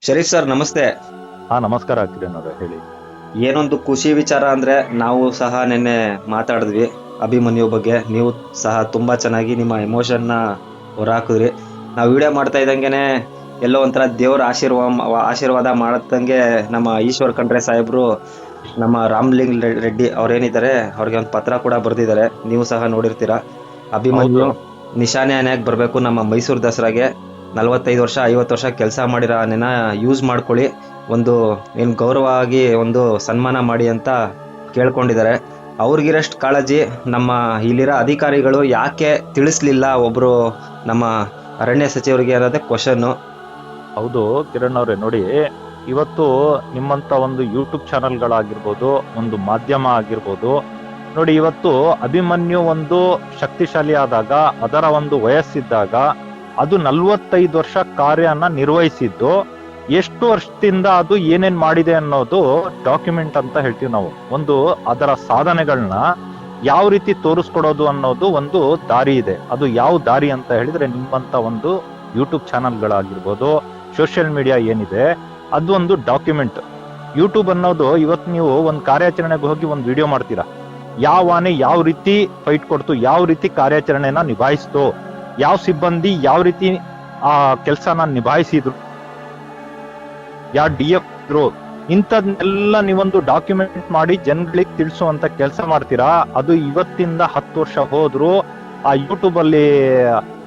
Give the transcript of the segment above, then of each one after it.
Sharif sir ನಮಸ್ತೆ. ನಮಸ್ಕಾರ ಕಿರಣ್ ಅವರೇ, ಹೇಳಿ. ಏನೊಂದು ಖುಷಿ ವಿಚಾರ ಅಂದ್ರೆ ನಾವು ಸಹ ನಿನ್ನೆ ಮಾತಾಡಿದ್ವಿ ಅಭಿಮನ್ಯು ಬಗ್ಗೆ. ನೀವು ಸಹ ತುಂಬಾ ಚೆನ್ನಾಗಿ ನಿಮ್ಮ ಎಮೋಷನ್ನ ಹೊರಹಾಕಿದ್ರಿ. ನಾವು ವಿಡಿಯೋ ಮಾಡ್ತಾ ಇದ್ದಂಗೆನೆ ಎಲ್ಲೋ ಒಂಥರ ದೇವ್ರ ಆಶೀರ್ವಾದ ಮಾಡದಂಗೆ ನಮ್ಮ ಈಶ್ವರ್ ಖಂಡ್ರೆ ಸಾಹೇಬ್ರು ನಮ್ಮ ರಾಮ್ಲಿಂಗ್ ರೆಡ್ಡಿ ಅವ್ರೇನಿದ್ದಾರೆ ಅವ್ರಿಗೆ ಒಂದು ಪತ್ರ ಕೂಡ ಬರೆದಿದ್ದಾರೆ. ನೀವು ಸಹ ನೋಡಿರ್ತೀರಾ. ಹೌದು. ಅಭಿಮನ್ಯು ನಿಶಾನೆ ಆನೆಯಾಗಿ ಬರಬೇಕು ನಮ್ಮ ಮೈಸೂರು ದಸರಾಗೆ. 45 ವರ್ಷ 50 ವರ್ಷ ಕೆಲಸ ಮಾಡಿರೋ ಆನೆನ ಯೂಸ್ ಮಾಡ್ಕೊಳ್ಳಿ, ಒಂದು ಏನು ಗೌರವ ಆಗಿ ಒಂದು ಸನ್ಮಾನ ಮಾಡಿ ಅಂತ ಕೇಳ್ಕೊಂಡಿದ್ದಾರೆ. ಅವ್ರಿಗಿರಷ್ಟು ಕಾಳಜಿ ನಮ್ಮ ಇಲ್ಲಿರೋ ಅಧಿಕಾರಿಗಳು ಯಾಕೆ ತಿಳಿಸ್ಲಿಲ್ಲ ಒಬ್ರು ನಮ್ಮ ಅರಣ್ಯ ಸಚಿವರಿಗೆ ಅನ್ನೋದೇ ಕ್ವಶನ್ನು. ಹೌದು ಕಿರಣ್ ಅವರೇ, ನೋಡಿ, ಇವತ್ತು ನಿಮ್ಮಂತ ಒಂದು ಯೂಟ್ಯೂಬ್ ಚಾನೆಲ್ಗಳಾಗಿರ್ಬೋದು, ಒಂದು ಮಾಧ್ಯಮ ಆಗಿರ್ಬೋದು, ನೋಡಿ, ಇವತ್ತು ಅಭಿಮನ್ಯು ಒಂದು ಶಕ್ತಿಶಾಲಿ ಆದಾಗ, ಅದರ ಒಂದು ವಯಸ್ಸಿದ್ದಾಗ, ಅದು 45 ವರ್ಷ ಕಾರ್ಯನ ನಿರ್ವಹಿಸಿದ್ದು, ಎಷ್ಟು ವರ್ಷದಿಂದ ಅದು ಏನೇನ್ ಮಾಡಿದೆ ಅನ್ನೋದು ಡಾಕ್ಯುಮೆಂಟ್ ಅಂತ ಹೇಳ್ತೀವಿ ನಾವು. ಒಂದು ಅದರ ಸಾಧನೆಗಳನ್ನ ಯಾವ ರೀತಿ ತೋರಿಸ್ಕೊಡೋದು ಅನ್ನೋದು ಒಂದು ದಾರಿ ಇದೆ. ಅದು ಯಾವ ದಾರಿ ಅಂತ ಹೇಳಿದ್ರೆ, ನಿಮ್ಮಂತ ಒಂದು ಯೂಟ್ಯೂಬ್ ಚಾನಲ್ಗಳಾಗಿರ್ಬೋದು, ಸೋಷಿಯಲ್ ಮೀಡಿಯಾ ಏನಿದೆ, ಅದು ಒಂದು ಡಾಕ್ಯುಮೆಂಟ್. ಯೂಟ್ಯೂಬ್ ಅನ್ನೋದು, ಇವತ್ತು ನೀವು ಒಂದು ಕಾರ್ಯಾಚರಣೆಗೆ ಹೋಗಿ ಒಂದು ವಿಡಿಯೋ ಮಾಡ್ತೀರಾ, ಯಾವ ಆನೆ ಯಾವ ರೀತಿ ಫೈಟ್ ಕೊಡ್ತು, ಯಾವ ರೀತಿ ಕಾರ್ಯಾಚರಣೆನ ನಿಭಾಯಿಸ್ತು, ಯಾವ ಸಿಬ್ಬಂದಿ ಯಾವ ರೀತಿ ಆ ಕೆಲಸನ ನಿಭಾಯಿಸಿದ್ರು, ಯಾವ DF ಇದ್ರು, ಇಂಥದ್ನೆಲ್ಲ ನೀವೊಂದು ಡಾಕ್ಯುಮೆಂಟ್ ಮಾಡಿ ಜನಗಳಿಗೆ ತಿಳಿಸುವಂತ ಕೆಲಸ ಮಾಡ್ತೀರಾ. ಅದು ಇವತ್ತಿಂದ 10 ವರ್ಷ ಹೋದ್ರು ಆ ಯೂಟ್ಯೂಬ್ ಅಲ್ಲಿ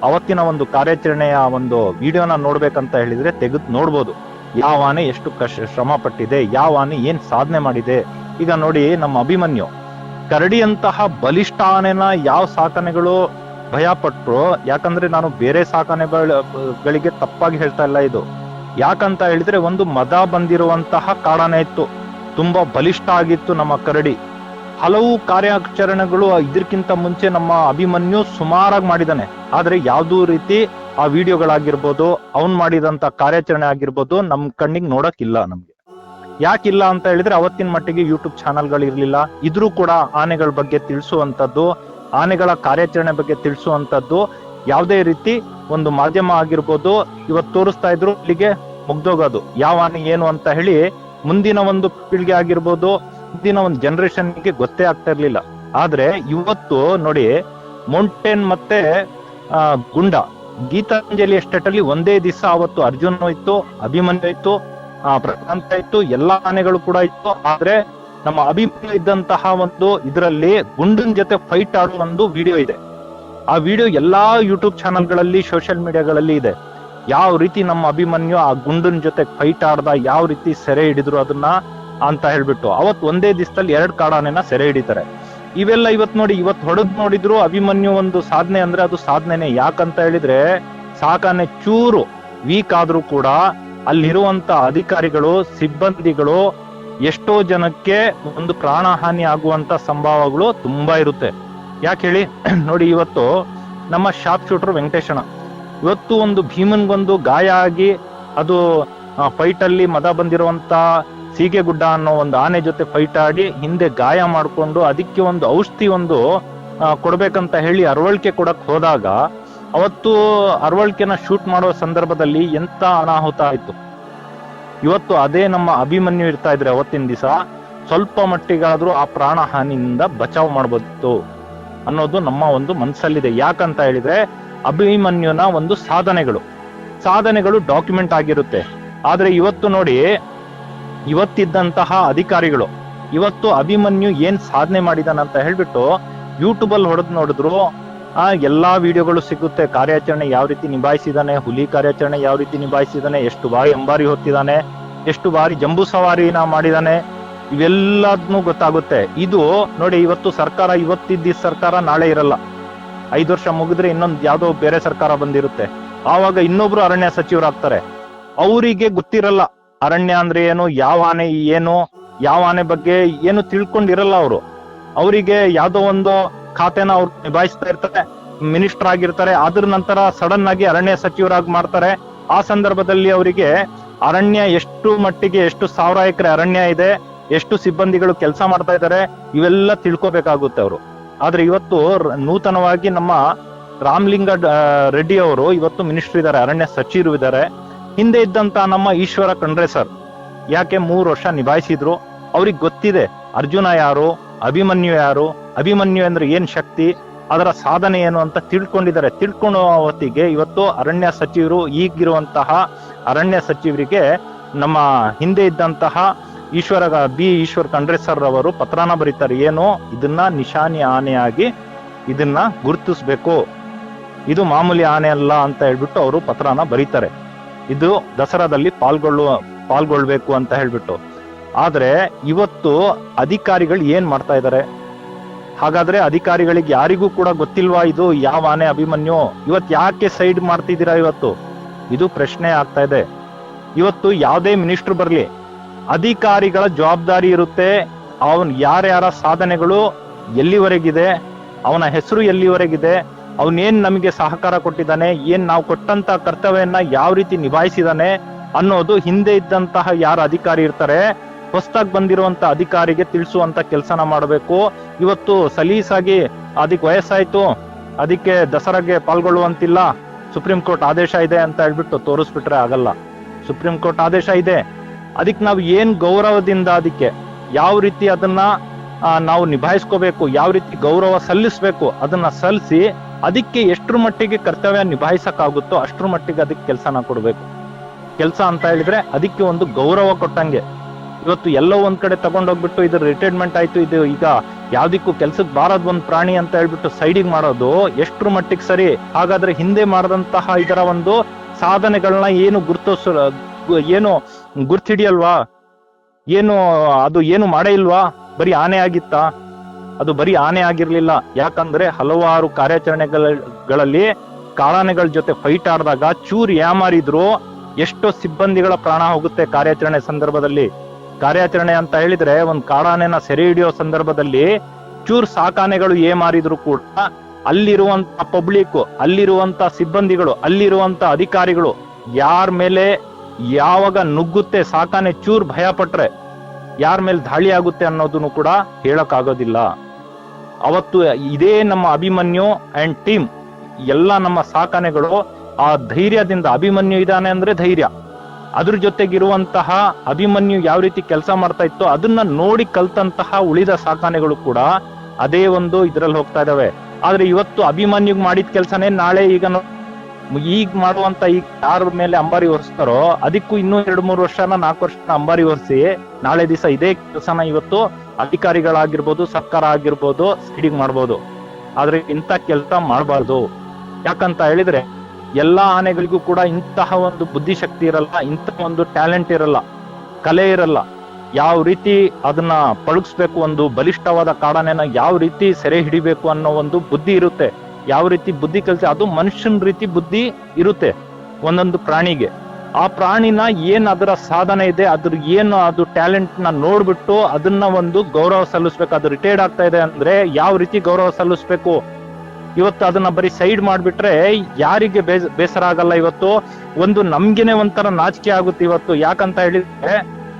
ಅವತ್ತಿನ ಒಂದು ಕಾರ್ಯಾಚರಣೆಯ ಒಂದು ವಿಡಿಯೋನ ನೋಡ್ಬೇಕಂತ ಹೇಳಿದ್ರೆ ತೆಗೆದು ನೋಡ್ಬೋದು. ಯಾವ ಆನೆ ಎಷ್ಟು ಶ್ರಮ ಪಟ್ಟಿದೆ, ಯಾವ ಆನೆ ಏನ್ ಸಾಧನೆ ಮಾಡಿದೆ. ಈಗ ನೋಡಿ, ನಮ್ಮ ಅಭಿಮನ್ಯು ಕರಡಿಯಂತಹ ಬಲಿಷ್ಠ ಆನೆನ ಯಾವ ಸಾಕಣೆಗಳು ಭಯ ಪಟ್ರು. ಯಾಕಂದ್ರೆ ನಾನು ಬೇರೆ ಸಾಕಣೆಗಳಿಗೆ ತಪ್ಪಾಗಿ ಹೇಳ್ತಾ ಇಲ್ಲ ಇದು. ಯಾಕಂತ ಹೇಳಿದ್ರೆ, ಒಂದು ಮದ ಬಂದಿರುವಂತಹ ಕಾಡಾನೆ ಇತ್ತು, ತುಂಬಾ ಬಲಿಷ್ಠ ಆಗಿತ್ತು ನಮ್ಮ ಕರಡಿ. ಹಲವು ಕಾರ್ಯಾಚರಣೆಗಳು ಇದಕ್ಕಿಂತ ಮುಂಚೆ ನಮ್ಮ ಅಭಿಮನ್ಯು ಸುಮಾರಾಗಿ ಮಾಡಿದಾನೆ. ಆದ್ರೆ ಯಾವ್ದೂ ರೀತಿ ಆ ವಿಡಿಯೋಗಳಾಗಿರ್ಬೋದು, ಅವನ್ ಮಾಡಿದಂತ ಕಾರ್ಯಾಚರಣೆ ಆಗಿರ್ಬೋದು, ನಮ್ ಕಣ್ಣಿಗೆ ನೋಡಕ್ಕಿಲ್ಲ. ನಮ್ಗೆ ಯಾಕಿಲ್ಲ ಅಂತ ಹೇಳಿದ್ರೆ, ಅವತ್ತಿನ ಮಟ್ಟಿಗೆ ಯೂಟ್ಯೂಬ್ ಚಾನಲ್ಗಳು ಇರ್ಲಿಲ್ಲ. ಇದ್ರೂ ಕೂಡ ಆನೆಗಳ ಬಗ್ಗೆ ತಿಳಿಸುವಂತದ್ದು, ಆನೆಗಳ ಕಾರ್ಯಾಚರಣೆ ಬಗ್ಗೆ ತಿಳಿಸುವಂತದ್ದು ಯಾವುದೇ ರೀತಿ ಒಂದು ಮಾಧ್ಯಮ ಆಗಿರ್ಬೋದು ಇವತ್ತು ತೋರಿಸ್ತಾ ಇದ್ರು, ಇಲ್ಲಿಗೆ ಮುಗ್ದೋಗೋದು. ಯಾವ ಆನೆ ಏನು ಅಂತ ಹೇಳಿ ಮುಂದಿನ ಒಂದು ಪೀಳಿಗೆ ಆಗಿರ್ಬೋದು, ಮುಂದಿನ ಒಂದು ಜನರೇಷನ್ಗೆ ಗೊತ್ತೇ ಆಗ್ತಾ ಇರ್ಲಿಲ್ಲ. ಆದ್ರೆ ಇವತ್ತು ನೋಡಿ, ಮೌಂಟೇನ್ ಮತ್ತೆ ಗುಂಡ ಗೀತಾಂಜಲಿ ಎಸ್ಟೇಟ್ ಅಲ್ಲಿ ಒಂದೇ ದಿವಸ ಅವತ್ತು ಅರ್ಜುನ್ ಇತ್ತು, ಅಭಿಮನ್ಯು ಇತ್ತು, ಪ್ರಶಾಂತ ಇತ್ತು, ಎಲ್ಲಾ ಆನೆಗಳು ಕೂಡ ಇತ್ತು. ಆದ್ರೆ ನಮ್ಮ ಅಭಿಮನ್ಯು ಇದ್ದಂತಹ ಒಂದು ಇದರಲ್ಲಿ ಗುಂಡನ್ ಜೊತೆ ಫೈಟ್ ಆಡೋ ಒಂದು ವಿಡಿಯೋ ಇದೆ. ಆ ವಿಡಿಯೋ ಎಲ್ಲಾ ಯೂಟ್ಯೂಬ್ ಚಾನಲ್ಗಳಲ್ಲಿ, ಸೋಷಿಯಲ್ ಮೀಡಿಯಾಗಳಲ್ಲಿ ಇದೆ. ಯಾವ ರೀತಿ ನಮ್ಮ ಅಭಿಮನ್ಯು ಆ ಗುಂಡನ್ ಜೊತೆ ಫೈಟ್ ಆಡ್ದ, ಯಾವ ರೀತಿ ಸೆರೆ ಹಿಡಿದ್ರು ಅದನ್ನ ಅಂತ ಹೇಳ್ಬಿಟ್ಟು. ಅವತ್ ಒಂದೇ ದಿವಸದಲ್ಲಿ 2 ಕಾಡಾನೆನ ಸೆರೆ ಹಿಡಿತಾರೆ. ಇವೆಲ್ಲ ಇವತ್ ನೋಡಿ, ಇವತ್ ಹೊಡೆದ್ ನೋಡಿದ್ರು ಅಭಿಮನ್ಯು ಒಂದು ಸಾಧನೆ ಅಂದ್ರೆ ಅದು ಸಾಧನೆನೆ. ಯಾಕಂತ ಹೇಳಿದ್ರೆ, ಸಾಕಾನೆ ಚೂರು ವೀಕ್ ಆದ್ರೂ ಕೂಡ ಅಲ್ಲಿರುವಂತ ಅಧಿಕಾರಿಗಳು, ಸಿಬ್ಬಂದಿಗಳು ಎಷ್ಟೋ ಜನಕ್ಕೆ ಒಂದು ಪ್ರಾಣಹಾನಿ ಆಗುವಂತ ಸಂಭವಗಳು ತುಂಬಾ ಇರುತ್ತೆ. ಯಾಕೆ ಹೇಳಿ ನೋಡಿ, ಇವತ್ತು ನಮ್ಮ ಶಾರ್ಪ್ ಶೂಟರ್ ವೆಂಕಟೇಶಣ್ಣ ಇವತ್ತು ಒಂದು ಭೀಮನ್ಗೊಂದು ಗಾಯ ಆಗಿ, ಅದು ಫೈಟ್ ಅಲ್ಲಿ ಮದ ಬಂದಿರುವಂತ ಸೀಗೆಗುಡ್ಡ ಅನ್ನೋ ಒಂದು ಆನೆ ಜೊತೆ ಫೈಟ್ ಆಡಿ ಹಿಂದೆ ಗಾಯ ಮಾಡ್ಕೊಂಡು ಅದಕ್ಕೆ ಒಂದು ಔಷಧಿ ಒಂದು ಕೊಡ್ಬೇಕಂತ ಹೇಳಿ ಅರವಳಿಕೆ ಕೊಡಕ್ ಹೋದಾಗ, ಅವತ್ತು ಅರವಳಿಕೆನ ಶೂಟ್ ಮಾಡೋ ಸಂದರ್ಭದಲ್ಲಿ ಎಂತ ಅನಾಹುತ ಆಯ್ತು. ಇವತ್ತು ಅದೇ ನಮ್ಮ ಅಭಿಮನ್ಯು ಇರ್ತಾ ಇದ್ರೆ ಅವತ್ತಿನ ದಿವಸ ಸ್ವಲ್ಪ ಮಟ್ಟಿಗಾದ್ರೂ ಆ ಪ್ರಾಣ ಹಾನಿಯಿಂದ ಬಚಾವ್ ಮಾಡ್ಬೋದಿತ್ತು ಅನ್ನೋದು ನಮ್ಮ ಒಂದು ಮನಸ್ಸಲ್ಲಿದೆ. ಯಾಕಂತ ಹೇಳಿದ್ರೆ, ಅಭಿಮನ್ಯುನ ಒಂದು ಸಾಧನೆಗಳು ಡಾಕ್ಯುಮೆಂಟ್ ಆಗಿರುತ್ತೆ. ಆದ್ರೆ ಇವತ್ತು ನೋಡಿ, ಇವತ್ತಿದ್ದಂತಹ ಅಧಿಕಾರಿಗಳು ಇವತ್ತು ಅಭಿಮನ್ಯು ಏನ್ ಸಾಧನೆ ಮಾಡಿದಾನಂತ ಹೇಳ್ಬಿಟ್ಟು ಯೂಟ್ಯೂಬ್ ಅಲ್ಲಿ ಹೊಡೆದ್ ನೋಡಿದ್ರು ಎಲ್ಲಾ ವಿಡಿಯೋಗಳು ಸಿಗುತ್ತೆ. ಕಾರ್ಯಾಚರಣೆ ಯಾವ ರೀತಿ ನಿಭಾಯಿಸಿದಾನೆ, ಹುಲಿ ಕಾರ್ಯಾಚರಣೆ ಯಾವ ರೀತಿ ನಿಭಾಯಿಸಿದಾನೆ, ಎಷ್ಟು ಬಾರಿ ಅಂಬಾರಿ ಹೊತ್ತಿದಾನೆ, ಎಷ್ಟು ಬಾರಿ ಜಂಬೂ ಸವಾರಿನ ಮಾಡಿದಾನೆ, ಇವೆಲ್ಲದನ್ನೂ ಗೊತ್ತಾಗುತ್ತೆ. ಇದು ನೋಡಿ, ಇವತ್ತು ಸರ್ಕಾರ, ಇವತ್ತಿದ್ದ ಸರ್ಕಾರ ನಾಳೆ ಇರಲ್ಲ. 5 ವರ್ಷ ಮುಗಿದ್ರೆ ಇನ್ನೊಂದು ಯಾವ್ದೋ ಬೇರೆ ಸರ್ಕಾರ ಬಂದಿರುತ್ತೆ. ಆವಾಗ ಇನ್ನೊಬ್ರು ಅರಣ್ಯ ಸಚಿವರಾಗ್ತಾರೆ. ಅವರಿಗೆ ಗೊತ್ತಿರಲ್ಲ ಅರಣ್ಯ ಅಂದ್ರೆ ಏನು, ಯಾವ ಆನೆ ಏನು, ಯಾವ ಆನೆ ಬಗ್ಗೆ ಏನು ತಿಳ್ಕೊಂಡಿರಲ್ಲ ಅವರು. ಅವರಿಗೆ ಯಾವ್ದೋ ಒಂದು ಖಾತೆನ ಅವ್ರು ನಿಭಾಯಿಸ್ತಾ ಇರ್ತಾರೆ, ಮಿನಿಸ್ಟರ್ ಆಗಿರ್ತಾರೆ. ಅದ್ರ ನಂತರ ಸಡನ್ ಆಗಿ ಅರಣ್ಯ ಸಚಿವರಾಗಿ ಮಾಡ್ತಾರೆ. ಆ ಸಂದರ್ಭದಲ್ಲಿ ಅವರಿಗೆ ಅರಣ್ಯ ಎಷ್ಟು ಮಟ್ಟಿಗೆ, ಎಷ್ಟು 1000 ಎಕರೆ ಅರಣ್ಯ ಇದೆ, ಎಷ್ಟು ಸಿಬ್ಬಂದಿಗಳು ಕೆಲಸ ಮಾಡ್ತಾ ಇದ್ದಾರೆ, ಇವೆಲ್ಲ ತಿಳ್ಕೊಬೇಕಾಗುತ್ತೆ ಅವರು. ಆದ್ರೆ ಇವತ್ತು ನೂತನವಾಗಿ ನಮ್ಮ ರಾಮ್ಲಿಂಗ ರೆಡ್ಡಿ ಅವರು ಇವತ್ತು ಮಿನಿಸ್ಟರ್ ಇದ್ದಾರೆ, ಅರಣ್ಯ ಸಚಿವರು ಇದ್ದಾರೆ. ಹಿಂದೆ ಇದ್ದಂತ ನಮ್ಮ ಈಶ್ವರ ಖಂಡ್ರೆ ಸರ್ ಯಾಕೆ 3 ವರ್ಷ ನಿಭಾಯಿಸಿದ್ರು? ಅವ್ರಿಗೆ ಗೊತ್ತಿದೆ ಅರ್ಜುನ ಯಾರು, ಅಭಿಮನ್ಯು ಯಾರು, ಅಭಿಮನ್ಯು ಅಂದ್ರೆ ಏನ್ ಶಕ್ತಿ, ಅದರ ಸಾಧನೆ ಏನು ಅಂತ ತಿಳ್ಕೊಂಡಿದ್ದಾರೆ. ತಿಳ್ಕೊಳ್ಳೋ ಹೊತ್ತಿಗೆ ಇವತ್ತು ಅರಣ್ಯ ಸಚಿವರು, ಈಗಿರುವಂತಹ ಅರಣ್ಯ ಸಚಿವರಿಗೆ ನಮ್ಮ ಹಿಂದೆ ಇದ್ದಂತಹ ಈಶ್ವರ್ ಖಂಡ್ರೆ ಸರ್ ಅವರು ಪತ್ರನ ಬರೀತಾರೆ. ಏನು, ಇದನ್ನ ನಿಶಾನಿ ಆನೆಯಾಗಿ ಇದನ್ನ ಗುರುತಿಸ್ಬೇಕು, ಇದು ಮಾಮೂಲಿ ಆನೆ ಅಲ್ಲ ಅಂತ ಹೇಳ್ಬಿಟ್ಟು ಅವರು ಪತ್ರನ ಬರೀತಾರೆ. ಇದು ದಸರಾದಲ್ಲಿ ಪಾಲ್ಗೊಳ್ಬೇಕು ಅಂತ ಹೇಳ್ಬಿಟ್ಟು. ಆದ್ರೆ ಇವತ್ತು ಅಧಿಕಾರಿಗಳು ಏನ್ ಮಾಡ್ತಾ ಇದ್ದಾರೆ? ಹಾಗಾದ್ರೆ ಅಧಿಕಾರಿಗಳಿಗೆ ಯಾರಿಗೂ ಕೂಡ ಗೊತ್ತಿಲ್ವಾ ಇದು ಯಾವ ಆನೆ ಅಭಿಮನ್ಯು? ಇವತ್ತು ಯಾಕೆ ಸೈಡ್ ಮಾಡ್ತಿದ್ದೀರಾ? ಇವತ್ತು ಇದು ಪ್ರಶ್ನೆ ಆಗ್ತಾ ಇದೆ. ಇವತ್ತು ಯಾವುದೇ ಮಿನಿಸ್ಟರ್ ಬರ್ಲಿ, ಅಧಿಕಾರಿಗಳ ಜವಾಬ್ದಾರಿ ಇರುತ್ತೆ. ಅವನ್ ಯಾರ್ಯಾರ ಸಾಧನೆಗಳು ಎಲ್ಲಿವರೆಗಿದೆ, ಅವನ ಹೆಸರು ಎಲ್ಲಿವರೆಗಿದೆ, ಅವನೇನ್ ನಮಗೆ ಸಹಕಾರ ಕೊಟ್ಟಿದ್ದಾನೆ, ಏನ್ ನಾವು ಕೊಟ್ಟಂತ ಕರ್ತವ್ಯನ ಯಾವ ರೀತಿ ನಿಭಾಯಿಸಿದಾನೆ ಅನ್ನೋದು ಹಿಂದೆ ಇದ್ದಂತಹ ಯಾರ ಅಧಿಕಾರಿ ಇರ್ತಾರೆ ಹೊಸದಾಗಿ ಬಂದಿರುವಂತ ಅಧಿಕಾರಿಗೆ ತಿಳಿಸುವಂತ ಕೆಲಸನ ಮಾಡಬೇಕು. ಇವತ್ತು ಸಲೀಸಾಗಿ ಅದಕ್ಕೆ ವಯಸ್ಸಾಯ್ತು, ಅದಕ್ಕೆ ದಸರಾಗೆ ಪಾಲ್ಗೊಳ್ಳುವಂತಿಲ್ಲ, ಸುಪ್ರೀಂ ಕೋರ್ಟ್ ಆದೇಶ ಇದೆ ಅಂತ ಹೇಳ್ಬಿಟ್ಟು ತೋರಿಸ್ಬಿಟ್ರೆ ಆಗಲ್ಲ. ಸುಪ್ರೀಂ ಕೋರ್ಟ್ ಆದೇಶ ಇದೆ, ಅದಕ್ಕೆ ನಾವು ಏನ್ ಗೌರವದಿಂದ ಅದಕ್ಕೆ ಯಾವ ರೀತಿ ಅದನ್ನ ನಾವು ನಿಭಾಯಿಸ್ಕೋಬೇಕು, ಯಾವ ರೀತಿ ಗೌರವ ಸಲ್ಲಿಸ್ಬೇಕು ಅದನ್ನ ಸಲ್ಲಿಸಿ ಅದಕ್ಕೆ ಎಷ್ಟ್ರ ಮಟ್ಟಿಗೆ ಕರ್ತವ್ಯ ನಿಭಾಯಿಸಕ್ಕಾಗುತ್ತೋ ಅಷ್ಟ್ರ ಮಟ್ಟಿಗೆ ಅದಕ್ಕೆ ಕೆಲಸನ ಕೊಡ್ಬೇಕು. ಕೆಲಸ ಅಂತ ಹೇಳಿದ್ರೆ ಅದಕ್ಕೆ ಒಂದು ಗೌರವ ಕೊಟ್ಟಂಗೆ. ಇವತ್ತು ಎಲ್ಲೋ ಒಂದ್ ಕಡೆ ತಗೊಂಡೋಗ್ಬಿಟ್ಟು ಇದು ರಿಟೈರ್ಮೆಂಟ್ ಆಯ್ತು, ಇದು ಈಗ ಯಾವ್ದಿಕ್ಕೂ ಕೆಲ್ಸಕ್ಕೆ ಬಾರದ್ ಒಂದ್ ಪ್ರಾಣಿ ಅಂತ ಹೇಳ್ಬಿಟ್ಟು ಸೈಡಿಗೆ ಮಾಡೋದು ಎಷ್ಟ್ರ ಮಟ್ಟಿಗೆ ಸರಿ? ಹಾಗಾದ್ರೆ ಹಿಂದೆ ಮಾಡಿದಂತಹ ಇದರ ಒಂದು ಸಾಧನೆಗಳನ್ನ ಏನು ಗುರ್ತಿಡಿಯಲ್ವಾ? ಏನು ಅದು ಏನು ಮಾಡೇ ಇಲ್ವಾ? ಬರೀ ಆನೆ ಆಗಿತ್ತಾ? ಅದು ಬರೀ ಆನೆ ಆಗಿರ್ಲಿಲ್ಲ. ಯಾಕಂದ್ರೆ ಹಲವಾರು ಕಾರ್ಯಾಚರಣೆಗಳಲ್ಲಿ ಕಾಡಾನೆಗಳ ಜೊತೆ ಫೈಟ್ ಆಡಿದಾಗ ಚೂರ್ ಯಾಮಾರಿದ್ರು ಎಷ್ಟೋ ಸಿಬ್ಬಂದಿಗಳ ಪ್ರಾಣ ಹೋಗುತ್ತೆ ಕಾರ್ಯಾಚರಣೆ ಸಂದರ್ಭದಲ್ಲಿ. ಕಾರ್ಯಾಚರಣೆ ಅಂತ ಹೇಳಿದ್ರೆ ಒಂದ್ ಕಾಡಾನೆನ ಸೆರೆ ಹಿಡಿಯೋ ಸಂದರ್ಭದಲ್ಲಿ ಚೂರ್ ಸಾಕಾನೆಗಳು ಏಮಾರಿದ್ರು ಕೂಡ ಅಲ್ಲಿರುವಂತ ಪಬ್ಲಿಕ್, ಅಲ್ಲಿರುವಂತ ಸಿಬ್ಬಂದಿಗಳು, ಅಲ್ಲಿರುವಂತ ಅಧಿಕಾರಿಗಳು ಯಾರ ಮೇಲೆ ಯಾವಾಗ ನುಗ್ಗುತ್ತೆ ಸಾಕಾನೆ ಚೂರ್ ಭಯ ಪಟ್ರೆ ಯಾರ ಮೇಲೆ ದಾಳಿ ಆಗುತ್ತೆ ಅನ್ನೋದನ್ನು ಕೂಡ ಹೇಳಕ್ ಆಗೋದಿಲ್ಲ. ಅವತ್ತು ಇದೇ ನಮ್ಮ ಅಭಿಮನ್ಯು ಅಂಡ್ ಟೀಮ್ ಎಲ್ಲ ನಮ್ಮ ಸಾಕಾನೆಗಳು ಆ ಧೈರ್ಯದಿಂದ, ಅಭಿಮನ್ಯು ಇದ್ದಾನೆ ಅಂದ್ರೆ ಧೈರ್ಯ, ಅದ್ರ ಜೊತೆಗಿರುವಂತಹ ಅಭಿಮನ್ಯು ಯಾವ ರೀತಿ ಕೆಲಸ ಮಾಡ್ತಾ ಇತ್ತು ಅದನ್ನ ನೋಡಿ ಕಲ್ತಂತಹ ಉಳಿದ ಸಾಕಾನೆಗಳು ಕೂಡ ಅದೇ ಒಂದು ಇದ್ರಲ್ಲಿ ಹೋಗ್ತಾ ಇದಾವೆ. ಆದ್ರೆ ಇವತ್ತು ಅಭಿಮನ್ಯುಗ್ ಮಾಡಿದ ಕೆಲಸನೇ ನಾಳೆ ಈಗ ಮಾಡುವಂತ ಈಗ ಯಾರ ಮೇಲೆ ಅಂಬಾರಿ ಹೊರಿಸ್ತಾರೋ ಅದಕ್ಕೂ ಇನ್ನೂ 2-3 ವರ್ಷನ 4 ವರ್ಷನ ಅಂಬಾರಿ ಹೊರಿಸಿ ನಾಳೆ ದಿವಸ ಇದೇ ಕೆಲಸನ ಇವತ್ತು ಅಧಿಕಾರಿಗಳಾಗಿರ್ಬೋದು, ಸರ್ಕಾರ ಆಗಿರ್ಬೋದು ಸೈಡಿಗೆ ಮಾಡ್ಬೋದು. ಆದ್ರೆ ಇಂಥ ಕೆಲಸ ಮಾಡಬಾರ್ದು. ಯಾಕಂತ ಹೇಳಿದ್ರೆ ಎಲ್ಲಾ ಆನೆಗಳಿಗೂ ಕೂಡ ಇಂತಹ ಒಂದು ಬುದ್ಧಿಶಕ್ತಿ ಇರಲ್ಲ, ಇಂತಹ ಒಂದು ಟ್ಯಾಲೆಂಟ್ ಇರಲ್ಲ, ಕಲೆ ಇರಲ್ಲ. ಯಾವ ರೀತಿ ಅದನ್ನ ಪಳಗಿಸ್ಬೇಕು, ಒಂದು ಬಲಿಷ್ಠವಾದ ಕಾಡಾನೆನ ಯಾವ ರೀತಿ ಸೆರೆ ಹಿಡಿಬೇಕು ಅನ್ನೋ ಒಂದು ಬುದ್ಧಿ ಇರುತ್ತೆ. ಯಾವ ರೀತಿ ಬುದ್ಧಿ ಕಲಿಸಿ, ಅದು ಮನುಷ್ಯನ ರೀತಿ ಬುದ್ಧಿ ಇರುತ್ತೆ ಒಂದೊಂದು ಪ್ರಾಣಿಗೆ. ಆ ಪ್ರಾಣಿನ ಏನ್ ಅದರ ಸಾಧನೆ ಇದೆ, ಅದ್ರ ಏನು ಅದು ಟ್ಯಾಲೆಂಟ್ ನ ನೋಡ್ಬಿಟ್ಟು ಅದನ್ನ ಒಂದು ಗೌರವ ಸಲ್ಲಿಸ್ಬೇಕು. ಅದು ರಿಟೈರ್ಡ್ ಆಗ್ತಾ ಇದೆ ಅಂದ್ರೆ ಯಾವ ರೀತಿ ಗೌರವ ಸಲ್ಲಿಸ್ಬೇಕು. ಇವತ್ತು ಅದನ್ನ ಬರೀ ಸೈಡ್ ಮಾಡ್ಬಿಟ್ರೆ ಯಾರಿಗೆ ಬೇಸರ ಆಗಲ್ಲ. ಇವತ್ತು ಒಂದು ನಮ್ಗೆನೆ ಒಂಥರ ನಾಚಿಕೆ ಆಗುತ್ತೆ ಇವತ್ತು. ಯಾಕಂತ ಹೇಳಿದ್ರೆ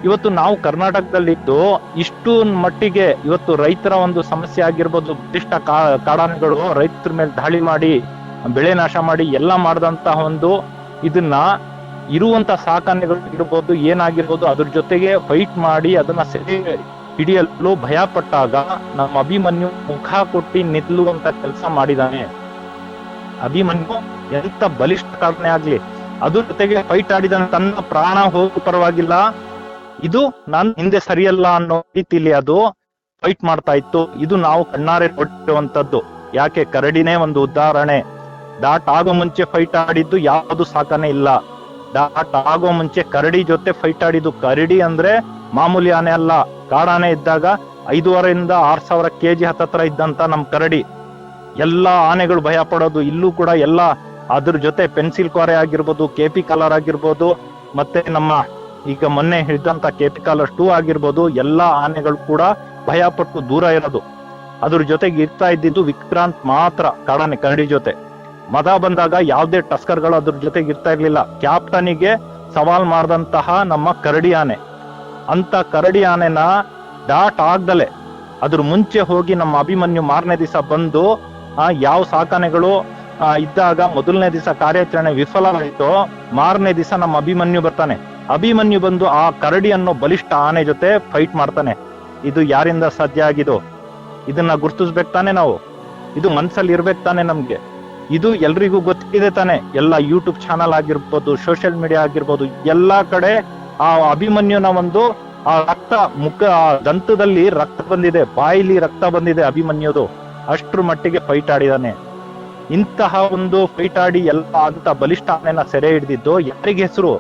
ಇವತ್ತು ನಾವು ಕರ್ನಾಟಕದಲ್ಲಿದ್ದು ಇಷ್ಟು ಮಟ್ಟಿಗೆ ಇವತ್ತು ರೈತರ ಒಂದು ಸಮಸ್ಯೆ ಆಗಿರ್ಬೋದು, ಇಷ್ಟ ಕಾಡಾನೆಗಳು ರೈತರ ಮೇಲೆ ದಾಳಿ ಮಾಡಿ ಬೆಳೆ ನಾಶ ಮಾಡಿ ಎಲ್ಲ ಮಾಡಿದಂತಹ ಒಂದು ಇದನ್ನ ಇರುವಂತ ಸಾಕಾನೆಗಳು ಇರ್ಬೋದು, ಏನಾಗಿರ್ಬೋದು ಅದ್ರ ಜೊತೆಗೆ ಫೈಟ್ ಮಾಡಿ ಅದನ್ನ ಸೆರೆ ಹಿಡಿಯಲು ಭಯ ಪಟ್ಟಾಗ ನಮ್ಮ ಅಭಿಮನ್ಯು ಮುಖ ಕೊಟ್ಟಿ ನಿಲ್ಲುವಂತ ಕೆಲಸ ಮಾಡಿದಾನೆ. ಅಭಿಮನ್ಯು ಎಂತ ಬಲಿಷ್ಠ ಕಾಡನೆ ಆಗ್ಲಿ ಅದ್ರ ಜೊತೆಗೆ ಫೈಟ್ ಆಡಿದಾನೆ, ತನ್ನ ಪ್ರಾಣ ಹೋಗು ಪರವಾಗಿಲ್ಲ, ಇದು ನಾನ್ ಹಿಂದೆ ಸರಿಯಲ್ಲ ಅನ್ನೋ ರೀತಿಲಿ ಅದು ಫೈಟ್ ಮಾಡ್ತಾ ಇತ್ತು. ಇದು ನಾವು ಕಣ್ಣಾರೆ ನೋಡಿರುವಂತದ್ದು. ಯಾಕೆ ಕರಡಿನೇ ಒಂದು ಉದಾಹರಣೆ. ಡಾಟ್ ಆಗೋ ಮುಂಚೆ ಫೈಟ್ ಆಡಿದ್ದು ಯಾವುದು ಸಾಕಾನೆ ಇಲ್ಲ. ಡಾಟ್ ಆಗೋ ಮುಂಚೆ ಕರಡಿ ಜೊತೆ ಫೈಟ್ ಆಡಿದ್ದು. ಕರಡಿ ಅಂದ್ರೆ ಮಾಮೂಲಿ ಆನೆ ಅಲ್ಲ. ಕಾಡಾನೆ ಇದ್ದಾಗ 5,500-6,000 kg ಹತ್ತತ್ರ ಇದ್ದಂತ ನಮ್ ಕರಡಿ. ಎಲ್ಲಾ ಆನೆಗಳು ಭಯ ಪಡೋದು. ಇಲ್ಲೂ ಕೂಡ ಎಲ್ಲ ಅದ್ರ ಜೊತೆ ಪೆನ್ಸಿಲ್ ಕೋರೆ ಆಗಿರ್ಬೋದು, ಕೆಪಿ ಕಾಲರ್ ಆಗಿರ್ಬೋದು, ಮತ್ತೆ ನಮ್ಮ ಈಗ ಮೊನ್ನೆ ಹಿಡಿದಂತ ಕೆಪಿ ಕಾಲರ್ 2 ಆಗಿರ್ಬೋದು, ಎಲ್ಲಾ ಆನೆಗಳು ಕೂಡ ಭಯ ಪಟ್ಟು ದೂರ ಇರೋದು. ಅದ್ರ ಜೊತೆಗೆ ಇರ್ತಾ ಇದ್ದಿದ್ದು ವಿಕ್ರಾಂತ್ ಮಾತ್ರ ಕಾಡಾನೆ ಕರಡಿ ಜೊತೆ. ಮದ ಬಂದಾಗ ಯಾವ್ದೇ ಟಸ್ಕರ್ಗಳು ಅದ್ರ ಜೊತೆಗೆ ಇರ್ತಾ ಇರ್ಲಿಲ್ಲ. ಕ್ಯಾಪ್ಟನಿಗೆ ಸವಾಲ್ ಮಾಡಿದಂತಹ ನಮ್ಮ ಕರಡಿ ಆನೆ, ಅಂತ ಕರಡಿ ಆನೆನ ಡಾಟ್ ಆಗ್ದಲೆ ಅದ್ರ ಮುಂಚೆ ಹೋಗಿ ನಮ್ಮ ಅಭಿಮನ್ಯು ಮಾರನೇ ದಿವಸ ಬಂದು ಯಾವ ಸಾಕಾನೆಗಳು ಇದ್ದಾಗ ಮೊದಲನೇ ದಿವಸ ಕಾರ್ಯಾಚರಣೆ ವಿಫಲವಾಯಿತು. ಮಾರನೇ ದಿವಸ ನಮ್ಮ ಅಭಿಮನ್ಯು ಬರ್ತಾನೆ. ಅಭಿಮನ್ಯು ಬಂದು ಆ ಕರಡಿ ಅನ್ನೋ ಬಲಿಷ್ಠ ಆನೆ ಜೊತೆ ಫೈಟ್ ಮಾಡ್ತಾನೆ. ಇದು ಯಾರಿಂದ ಸಾಧ್ಯ ಆಗಿದ್ದು? ಇದನ್ನ ಗುರ್ತಿಸ್ಬೇಕು ತಾನೆ ನಾವು. ಇದು ಮನ್ಸಲ್ಲಿ ಇರ್ಬೇಕು ತಾನೆ ನಮ್ಗೆ. ಇದು ಎಲ್ರಿಗೂ ಗೊತ್ತಿದೆ ತಾನೆ. ಎಲ್ಲ ಯೂಟ್ಯೂಬ್ ಚಾನಲ್ ಆಗಿರ್ಬೋದು, ಸೋಷಿಯಲ್ ಮೀಡಿಯಾ ಆಗಿರ್ಬೋದು, ಎಲ್ಲಾ ಕಡೆ ಆ ಅಭಿಮನ್ಯುನ ಒಂದು ಆ ರಕ್ತ ಆ ದಂತದಲ್ಲಿ ರಕ್ತ ಬಂದಿದೆ, ಬಾಯಿಲಿ ರಕ್ತ ಬಂದಿದೆ ಅಭಿಮನ್ಯುದು. ಅಷ್ಟ್ರ ಮಟ್ಟಿಗೆ ಫೈಟ್ ಆಡಿದಾನೆ. ಇಂತಹ ಒಂದು ಫೈಟ್ ಆಡಿ ಎಲ್ಲ ಅಂತ ಬಲಿಷ್ಠ ಆನೆನ ಸೆರೆ ಹಿಡಿದಿದ್ದು ಯಾರಿಗೆ ಹೆಸರು?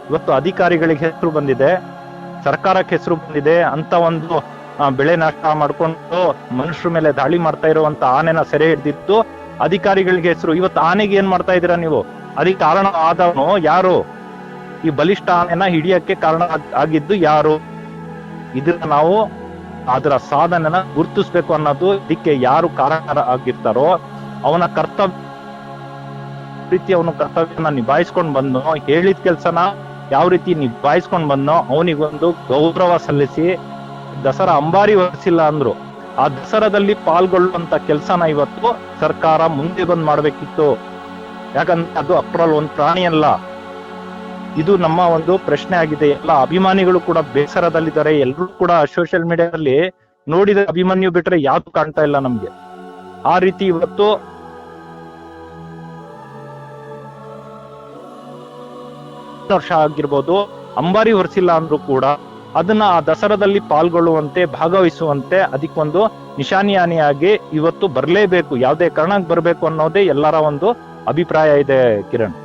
ಇವತ್ತು ಅಧಿಕಾರಿಗಳಿಗೆ ಹೆಸರು ಬಂದಿದೆ, ಸರ್ಕಾರಕ್ಕೆ ಹೆಸರು ಬಂದಿದೆ. ಅಂತ ಒಂದು ಬೆಳೆ ನಾಶ ಮಾಡ್ಕೊಂಡು ಮನುಷ್ಯರ ಮೇಲೆ ದಾಳಿ ಮಾಡ್ತಾ ಇರುವಂತ ಆನೆನ ಸೆರೆ ಹಿಡಿದಿದ್ದು ಅಧಿಕಾರಿಗಳಿಗೆ ಹೆಸರು. ಇವತ್ತು ಆನೆಗೆ ಏನ್ ಮಾಡ್ತಾ ಇದ್ದೀರಾ ನೀವು? ಅದಕ್ಕೆ ಕಾರಣ ಆದವನು ಯಾರು? ಈ ಬಲಿಷ್ಠ ಆನೆನ ಹಿಡಿಯಕ್ಕೆ ಕಾರಣ ಆಗಿದ್ದು ಯಾರು? ಇದನ್ನ ನಾವು ಅದರ ಸಾಧನೆನ ಗುರುತಿಸ್ಬೇಕು ಅನ್ನೋದು. ಇದಕ್ಕೆ ಯಾರು ಕಾರಣ ಆಗಿರ್ತಾರೋ ಅವನ ಕರ್ತವ್ಯ ರೀತಿ ಅವನು ಕರ್ತವ್ಯನ ನಿಭಾಯಿಸ್ಕೊಂಡ್ ಬಂದು, ಹೇಳಿದ ಕೆಲ್ಸನ ಯಾವ ರೀತಿ ನಿಭಾಯಿಸ್ಕೊಂಡ್ ಬಂದೋ ಅವನಿಗೊಂದು ಗೌರವ ಸಲ್ಲಿಸಿ ದಸರಾ ಅಂಬಾರಿ ಹೊರಿಸಿಲ್ಲ ಅಂದ್ರು. ಆ ದಸರಾದಲ್ಲಿ ಪಾಲ್ಗೊಳ್ಳುವಂತ ಕೆಲ್ಸನ ಇವತ್ತು ಸರ್ಕಾರ ಮುಂದೆ ಬಂದ್ ಮಾಡ್ಬೇಕಿತ್ತು. ಯಾಕಂದ್ರೆ ಅದು ಅಪ್ರಲ್ಲಿ ಒಂದು ಪ್ರಾಣಿ ಅಲ್ಲ. ಇದು ನಮ್ಮ ಒಂದು ಪ್ರಶ್ನೆ ಆಗಿದೆ. ಎಲ್ಲ ಅಭಿಮಾನಿಗಳು ಕೂಡ ಬೇಸರದಲ್ಲಿದ್ದಾರೆ. ಎಲ್ಲರೂ ಕೂಡ ಸೋಷಿಯಲ್ ಮೀಡಿಯಾದಲ್ಲಿ ನೋಡಿದ ಅಭಿಮನ್ಯು ಬಿಟ್ರೆ ಯಾವ್ದು ಕಾಣ್ತಾ ಇಲ್ಲ ನಮ್ಗೆ. ಆ ರೀತಿ ಇವತ್ತು ವರ್ಷ ಆಗಿರ್ಬೋದು, ಅಂಬಾರಿ ಹೊರಿಸಿಲ್ಲ ಅಂದ್ರೂ ಕೂಡ ಅದನ್ನ ಆ ದಸರಾದಲ್ಲಿ ಪಾಲ್ಗೊಳ್ಳುವಂತೆ, ಭಾಗವಹಿಸುವಂತೆ ಅದಕ್ಕೊಂದು ನಿಶಾನಿಯಾನಿಯಾಗಿ ಇವತ್ತು ಬರ್ಲೇಬೇಕು, ಯಾವ್ದೇ ಕಾರಣಕ್ಕೆ ಬರ್ಬೇಕು ಅನ್ನೋದೇ ಎಲ್ಲರ ಒಂದು ಅಭಿಪ್ರಾಯ ಇದೆ. ಕಿರಣ್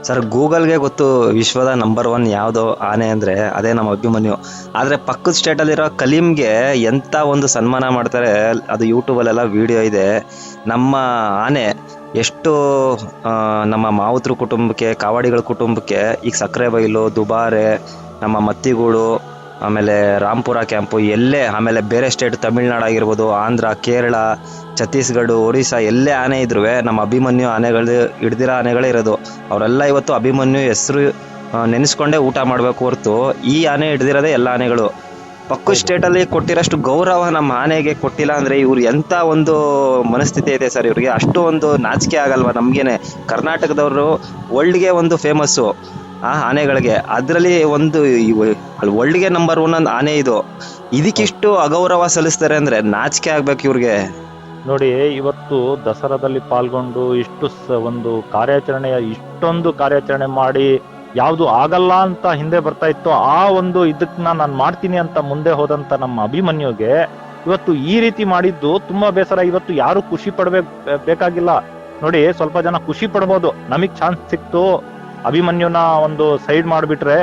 ಸರ್, ಗೂಗಲ್ಗೆ ಗೊತ್ತು ವಿಶ್ವದ ನಂಬರ್ 1 ಯಾವ್ದು ಆನೆ ಅಂದ್ರೆ ಅದೇ ನಮ್ಮ ಅಭಿಮನ್ಯು. ಆದ್ರೆ ಪಕ್ಕದ ಸ್ಟೇಟಲ್ಲಿರೋ ಕಲೀಮ್ಗೆ ಎಂತ ಒಂದು ಸನ್ಮಾನ ಮಾಡ್ತಾರೆ, ಅದು ಯೂಟ್ಯೂಬಲ್ಲೆಲ್ಲ ವಿಡಿಯೋ ಇದೆ. ನಮ್ಮ ಆನೆ ಎಷ್ಟು ನಮ್ಮ ಮಾವುತರು ಕುಟುಂಬಕ್ಕೆ, ಕಾವಾಡಿಗಳ ಕುಟುಂಬಕ್ಕೆ, ಈಗ ಸಕ್ಕರೆಬೈಲು, ದುಬಾರೆ, ನಮ್ಮ ಮತ್ತಿಗೂಡು, ಆಮೇಲೆ ರಾಂಪುರ ಕ್ಯಾಂಪು, ಎಲ್ಲೇ, ಆಮೇಲೆ ಬೇರೆ ಸ್ಟೇಟ್ ತಮಿಳ್ನಾಡು ಆಗಿರ್ಬೋದು, ಆಂಧ್ರ, ಕೇರಳ, ಛತ್ತೀಸ್ಗಢ, ಒರಿಸ್ಸಾ, ಎಲ್ಲೇ ಆನೆ ಇದ್ರು ನಮ್ಮ ಅಭಿಮನ್ಯು ಆನೆಗಳು ಹಿಡ್ದಿರೋ ಆನೆಗಳೇ ಇರೋದು. ಅವರೆಲ್ಲ ಇವತ್ತು ಅಭಿಮನ್ಯು ಹೆಸರು ನೆನೆಸ್ಕೊಂಡೇ ಊಟ ಮಾಡಬೇಕು ಹೊರತು ಈ ಆನೆ ಹಿಡ್ದಿರೋದೇ ಎಲ್ಲ ಆನೆಗಳು. ಪಕ್ಕದ ಸ್ಟೇಟಲ್ಲಿ ಕೊಟ್ಟಿರೋಷ್ಟು ಗೌರವ ನಮ್ಮ ಆನೆಗೆ ಕೊಟ್ಟಿಲ್ಲ ಅಂದ್ರೆ ಇವ್ರು ಎಂತ ಒಂದು ಮನಸ್ಥಿತಿ ಇದೆ ಸರ್ ಇವ್ರಿಗೆ. ಅಷ್ಟು ಒಂದು ನಾಚಿಕೆ ಆಗಲ್ವಾ ನಮ್ಗೇನೆ? ಕರ್ನಾಟಕದವರು ವರ್ಲ್ಡ್ಗೆ ಒಂದು ಫೇಮಸ್ಸು ಆ ಆನೆಗಳಿಗೆ. ಅದರಲ್ಲಿ ಒಂದು ಅಲ್ಲಿ ವರ್ಲ್ಡ್ಗೆ ನಂಬರ್ 1 ಆನೆ ಇದು. ಇದಕ್ಕಿಷ್ಟು ಅಗೌರವ ಸಲ್ಲಿಸ್ತಾರೆ ಅಂದ್ರೆ ನಾಚಿಕೆ ಆಗ್ಬೇಕು ಇವ್ರಿಗೆ. ನೋಡಿ, ಇವತ್ತು ದಸರಾದಲ್ಲಿ ಪಾಲ್ಗೊಂಡು ಇಷ್ಟು ಒಂದು ಇಷ್ಟೊಂದು ಕಾರ್ಯಾಚರಣೆ ಮಾಡಿ ಯಾವ್ದು ಆಗಲ್ಲ ಅಂತ ಹಿಂದೆ ಬರ್ತಾ ಇತ್ತು, ಆ ಒಂದು ಇದನ್ನ ನಾನು ಮಾಡ್ತೀನಿ ಅಂತ ಮುಂದೆ ಹೋದಂತ ನಮ್ಮ ಅಭಿಮನ್ಯುಗೆ ಇವತ್ತು ಈ ರೀತಿ ಮಾಡಿದ್ದು ತುಂಬಾ ಬೇಸರ. ಇವತ್ತು ಯಾರು ಖುಷಿ ಬೇಕಾಗಿಲ್ಲ. ನೋಡಿ, ಸ್ವಲ್ಪ ಜನ ಖುಷಿ ಪಡ್ಬೋದು, ನಮಗ್ ಚಾನ್ಸ್ ಸಿಕ್ತು, ಅಭಿಮನ್ಯುನ ಒಂದು ಸೈಡ್ ಮಾಡ್ಬಿಟ್ರೆ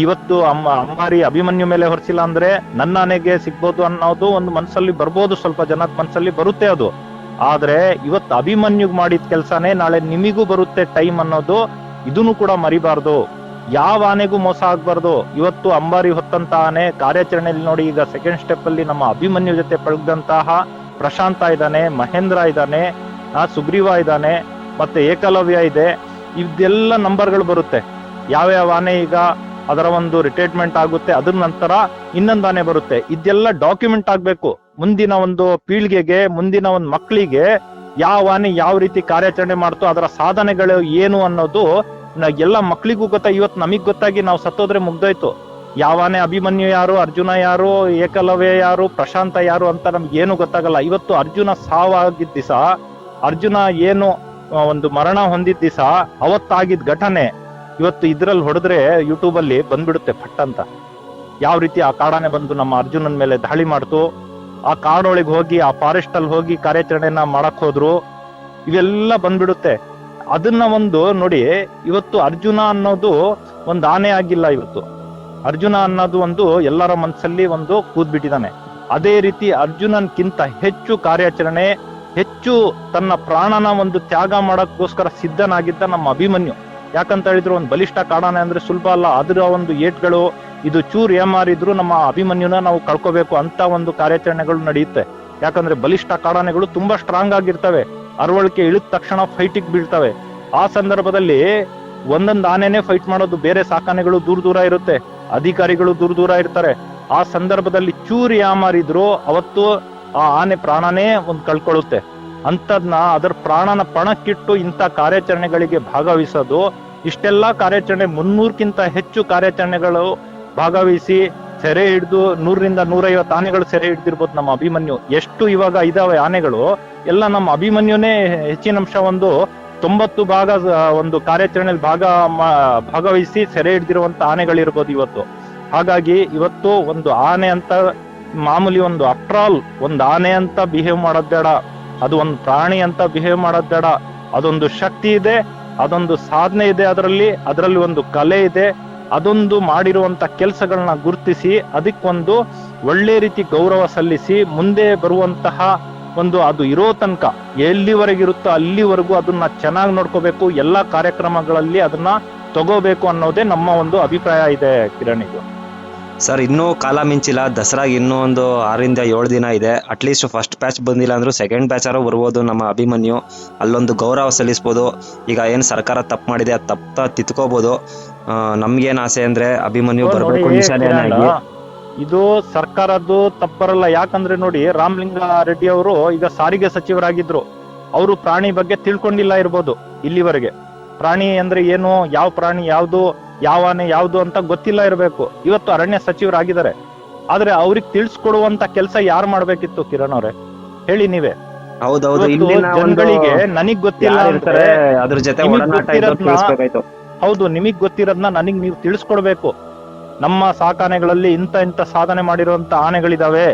ಇವತ್ತು ಅಂಬಾರಿ ಅಭಿಮನ್ಯು ಮೇಲೆ ಹೊರಿಸಿಲ್ಲ ಅಂದ್ರೆ ನನ್ನ ಆನೆಗೆ ಸಿಗ್ಬೋದು ಅನ್ನೋದು ಒಂದು ಮನ್ಸಲ್ಲಿ ಬರ್ಬೋದು, ಸ್ವಲ್ಪ ಜನದ ಮನ್ಸಲ್ಲಿ ಬರುತ್ತೆ ಅದು. ಆದ್ರೆ ಇವತ್ತು ಅಭಿಮನ್ಯುಗ್ ಮಾಡಿದ ಕೆಲ್ಸನೇ ನಾಳೆ ನಿಮಿಗೂ ಬರುತ್ತೆ ಟೈಮ್ ಅನ್ನೋದು, ಇದನ್ನು ಕೂಡ ಮರಿಬಾರ್ದು. ಯಾವ ಆನೆಗೂ ಮೋಸ ಆಗ್ಬಾರ್ದು. ಇವತ್ತು ಅಂಬಾರಿ ಹೊತ್ತಂತ ಆನೆ ಕಾರ್ಯಾಚರಣೆಯಲ್ಲಿ ನೋಡಿ, ಈಗ ಸೆಕೆಂಡ್ ಸ್ಟೆಪ್ ಅಲ್ಲಿ ನಮ್ಮ ಅಭಿಮನ್ಯು ಜೊತೆ ಪಳಗದಂತಹ ಪ್ರಶಾಂತ ಇದ್ದಾನೆ, ಮಹೇಂದ್ರ ಇದ್ದಾನೆ, ಸುಗ್ರೀವ ಇದ್ದಾನೆ, ಮತ್ತೆ ಏಕಲವ್ಯ ಇದೆ. ಇದೆಲ್ಲ ನಂಬರ್ಗಳು ಬರುತ್ತೆ. ಯಾವ್ಯಾವ ಆನೆ ಈಗ ಅದರ ಒಂದು ರಿಟೈರ್ಮೆಂಟ್ ಆಗುತ್ತೆ, ಅದ್ರ ನಂತರ ಇನ್ನೊಂದು ಆನೆ ಬರುತ್ತೆ. ಇದೆಲ್ಲ ಡಾಕ್ಯುಮೆಂಟ್ ಆಗ್ಬೇಕು ಮುಂದಿನ ಒಂದು ಪೀಳಿಗೆಗೆ, ಮುಂದಿನ ಒಂದು ಮಕ್ಕಳಿಗೆ. ಯಾವ ಆನೆ ಯಾವ ರೀತಿ ಕಾರ್ಯಾಚರಣೆ ಮಾಡ್ತು, ಅದರ ಸಾಧನೆಗಳು ಏನು ಅನ್ನೋದು ಎಲ್ಲ ಮಕ್ಕಳಿಗೂ ಗೊತ್ತಾ. ಇವತ್ತು ನಮಗ್ ಗೊತ್ತಾಗಿ ನಾವು ಸತ್ತೋದ್ರೆ ಮುಗ್ದೋಯ್ತು. ಯಾವ ಆನೆ ಅಭಿಮನ್ಯು ಯಾರು, ಅರ್ಜುನ ಯಾರು, ಏಕಲವ್ಯ ಯಾರು, ಪ್ರಶಾಂತ ಯಾರು ಅಂತ ನಮ್ಗೆ ಏನು ಗೊತ್ತಾಗಲ್ಲ. ಇವತ್ತು ಅರ್ಜುನ ಸಾವಾಗಿದ್ದ ದಿವಸ, ಅರ್ಜುನ ಏನು ಒಂದು ಮರಣ ಹೊಂದಿದ ದಿವಸ, ಅವತ್ತಾಗಿದ್ದ ಘಟನೆ ಇವತ್ತು ಇದ್ರಲ್ಲಿ ಹೊಡೆದ್ರೆ ಯೂಟ್ಯೂಬ್ ಅಲ್ಲಿ ಬಂದ್ಬಿಡುತ್ತೆ ಫಟ್ ಅಂತ. ಯಾವ ರೀತಿ ಆ ಕಾಡಾನೆ ಬಂದು ನಮ್ಮ ಅರ್ಜುನನ್ ಮೇಲೆ ದಾಳಿ ಮಾಡ್ತು, ಆ ಕಾಡೊಳಗೆ ಹೋಗಿ ಆ ಫಾರೆಸ್ಟ್ ಅಲ್ಲಿ ಹೋಗಿ ಕಾರ್ಯಾಚರಣೆನ ಮಾಡಕ್ ಹೋದ್ರು, ಇವೆಲ್ಲ ಬಂದ್ಬಿಡುತ್ತೆ. ಅದನ್ನ ಒಂದು ನೋಡಿ, ಇವತ್ತು ಅರ್ಜುನ ಅನ್ನೋದು ಒಂದು ಆನೆ ಆಗಿಲ್ಲ. ಇವತ್ತು ಅರ್ಜುನ ಅನ್ನೋದು ಒಂದು ಎಲ್ಲರ ಮನಸ್ಸಲ್ಲಿ ಒಂದು ಕೂದ್ಬಿಟ್ಟಿದ್ದಾನೆ. ಅದೇ ರೀತಿ ಅರ್ಜುನನ್ಕಿಂತ ಹೆಚ್ಚು ಕಾರ್ಯಾಚರಣೆ, ಹೆಚ್ಚು ತನ್ನ ಪ್ರಾಣನ ಒಂದು ತ್ಯಾಗ ಮಾಡಕ್ಕೋಸ್ಕರ ಸಿದ್ಧನಾಗಿದ್ದ ನಮ್ಮ ಅಭಿಮನ್ಯು. ಯಾಕಂತ ಹೇಳಿದ್ರು ಒಂದು ಬಲಿಷ್ಠ ಕಾಡಾನೆ ಅಂದ್ರೆ ಸುಲಭ ಅಲ್ಲ. ಅದರ ಒಂದು ಏಟ್ಗಳು, ಇದು ಚೂರ್ ಏಮಾರಿದ್ರು ನಮ್ಮ ಅಭಿಮನ್ಯುನ ನಾವು ಕಳ್ಕೋಬೇಕು ಅಂತ ಒಂದು ಕಾರ್ಯಾಚರಣೆಗಳು ನಡೆಯುತ್ತೆ. ಯಾಕಂದ್ರೆ ಬಲಿಷ್ಠ ಕಾಡಾನೆಗಳು ತುಂಬಾ ಸ್ಟ್ರಾಂಗ್ ಆಗಿರ್ತವೆ, ಅರವಳಿಕೆ ಇಳಿದ ತಕ್ಷಣ ಫೈಟಿಗೆ ಬೀಳ್ತವೆ. ಆ ಸಂದರ್ಭದಲ್ಲಿ ಒಂದೊಂದು ಆನೆನೇ ಫೈಟ್ ಮಾಡೋದು, ಬೇರೆ ಸಾಕಾನೆಗಳು ದೂರ ದೂರ ಇರುತ್ತೆ, ಅಧಿಕಾರಿಗಳು ದೂರ ದೂರ ಇರ್ತಾರೆ. ಆ ಸಂದರ್ಭದಲ್ಲಿ ಚೂರು ಯಾಮಾರಿದ್ರು ಅವತ್ತು ಆ ಆನೆ ಪ್ರಾಣನೇ ಒಂದು ಕಳ್ಕೊಳ್ಳುತ್ತೆ. ಅಂತದ್ನ ಅದರ ಪ್ರಾಣನ ಪಣಕ್ಕಿಟ್ಟು ಇಂಥ ಕಾರ್ಯಾಚರಣೆಗಳಿಗೆ ಭಾಗವಹಿಸೋದು, ಇಷ್ಟೆಲ್ಲಾ ಕಾರ್ಯಾಚರಣೆ 300ಕ್ಕಿಂತ ಹೆಚ್ಚು ಕಾರ್ಯಾಚರಣೆಗಳು ಭಾಗವಹಿಸಿ ಸೆರೆ ಹಿಡಿದು 100ರಿಂದ 150 ಆನೆಗಳು ಸೆರೆ ಹಿಡಿದಿರ್ಬೋದು ನಮ್ಮ ಅಭಿಮನ್ಯು. ಎಷ್ಟು ಇವಾಗ ಇದಾವೆ ಆನೆಗಳು ಎಲ್ಲ ನಮ್ಮ ಅಭಿಮನ್ಯುನೇ ಹೆಚ್ಚಿನ ಅಂಶ, ಒಂದು 90 ಭಾಗ ಒಂದು ಕಾರ್ಯಾಚರಣೆಯಲ್ಲಿ ಭಾಗವಹಿಸಿ ಸೆರೆ ಹಿಡಿದಿರುವಂತ ಆನೆಗಳಿರ್ಬೋದು ಇವತ್ತು. ಹಾಗಾಗಿ ಇವತ್ತು ಒಂದು ಆನೆ ಅಂತ ಮಾಮೂಲಿ ಒಂದು ಆಫ್ಟರ್ ಆಲ್ ಒಂದು ಆನೆ ಅಂತ ಬಿಹೇವ್ ಮಾಡೋದ್ ಬೇಡ, ಅದು ಒಂದು ಪ್ರಾಣಿ ಅಂತ ಬಿಹೇವ್ ಮಾಡೋದ್ ಬೇಡ. ಅದೊಂದು ಶಕ್ತಿ ಇದೆ, ಅದೊಂದು ಸಾಧನೆ ಇದೆ, ಅದರಲ್ಲಿ ಒಂದು ಕಲೆ ಇದೆ. ಅದೊಂದು ಮಾಡಿರುವಂತ ಕೆಲಸಗಳನ್ನ ಗುರುತಿಸಿ ಅದಕ್ಕೊಂದು ಒಳ್ಳೆ ರೀತಿ ಗೌರವ ಸಲ್ಲಿಸಿ ಮುಂದೆ ಬರುವಂತಹ ಒಂದು ಅದು ಇರೋ ತನಕ ಎಲ್ಲಿವರೆಗಿರುತ್ತೋ ಅಲ್ಲಿವರೆಗೂ ಅದನ್ನ ಚೆನ್ನಾಗಿ ನೋಡ್ಕೋಬೇಕು, ಎಲ್ಲಾ ಕಾರ್ಯಕ್ರಮಗಳಲ್ಲಿ ಅದನ್ನ ತಗೋಬೇಕು ಅನ್ನೋದೇ ನಮ್ಮ ಒಂದು ಅಭಿಪ್ರಾಯ ಇದೆ ಕಿರಣ್. ಇದು ಸರ್ ಇನ್ನೂ ಕಾಲ ಮಿಂಚಿಲ್ಲ, ದಸರಾಗೆ ಇನ್ನೂ ಒಂದು 6ರಿಂದ 7 ದಿನ ಇದೆ. ಅಟ್ಲೀಸ್ಟ್ ಫಸ್ಟ್ ಬ್ಯಾಚ್ ಬಂದಿಲ್ಲ ಅಂದ್ರೂ ಸೆಕೆಂಡ್ ಬ್ಯಾಚ್ ಆದ್ರೂ ಬರ್ಬೋದು ನಮ್ಮ ಅಭಿಮನ್ಯು. ಅಲ್ಲೊಂದು ಗೌರವ ಸಲ್ಲಿಸ್ಬೋದು. ಈಗ ಏನು ಸರ್ಕಾರ ತಪ್ಪು ಮಾಡಿದೆ ಅದು ತಪ್ಪ ತಿತ್ಕೋಬಹುದು. ನಮ್ಗೇನ್ ಆಸೆ ಅಂದ್ರೆ ಅಭಿಮನ್ಯು ಬರ್ಬೇಕು ನಿಶಾನೆಯಾಗಿ. ಇದು ಸರ್ಕಾರದ್ದು ತಪ್ಪರಲ್ಲ. ಯಾಕಂದ್ರೆ ನೋಡಿ, ರಾಮಲಿಂಗ ರೆಡ್ಡಿ ಅವರು ಈಗ ಸಾರಿಗೆ ಸಚಿವರಾಗಿದ್ರು, ಅವರು ಪ್ರಾಣಿ ಬಗ್ಗೆ ತಿಳ್ಕೊಂಡಿಲ್ಲ ಇರ್ಬೋದು ಇಲ್ಲಿವರೆಗೆ. ಪ್ರಾಣಿ ಅಂದ್ರೆ ಏನು, ಯಾವ ಪ್ರಾಣಿ ಯಾವ್ದು, ಯಾವ ಆನೆ ಯಾವ್ದು ಅಂತ ಗೊತ್ತಿಲ್ಲ ಇರಬೇಕು. ಇವತ್ತು ಅರಣ್ಯ ಸಚಿವರಾಗಿದ್ದಾರೆ, ಆದ್ರೆ ಅವ್ರಿಗೆ ತಿಳಿಸ್ಕೊಡುವಂತ ಕೆಲಸ ಯಾರು ಮಾಡ್ಬೇಕಿತ್ತು ಕಿರಣ್ ಅವ್ರೆ, ಹೇಳಿ ನೀವೇ. ಹೌದೌದು, ಜನಗಳಿಗೆ ನನಗ್ ಗೊತ್ತಿಲ್ಲ ಇರ್ತಾರೆ, ಅದ್ರ ಜೊತೆ ಹೌದು, ನಿಮಗ್ ಗೊತ್ತಿರೋದ್ನ ನನಗ್ ನೀವು ತಿಳಿಸ್ಕೊಡ್ಬೇಕು. ನಮ್ಮ ಸಾಕಾನೆಗಳಲ್ಲಿ ಇಂಥ ಸಾಧನೆ ಮಾಡಿರುವಂತ ಆನೆಗಳಿದಾವೆ,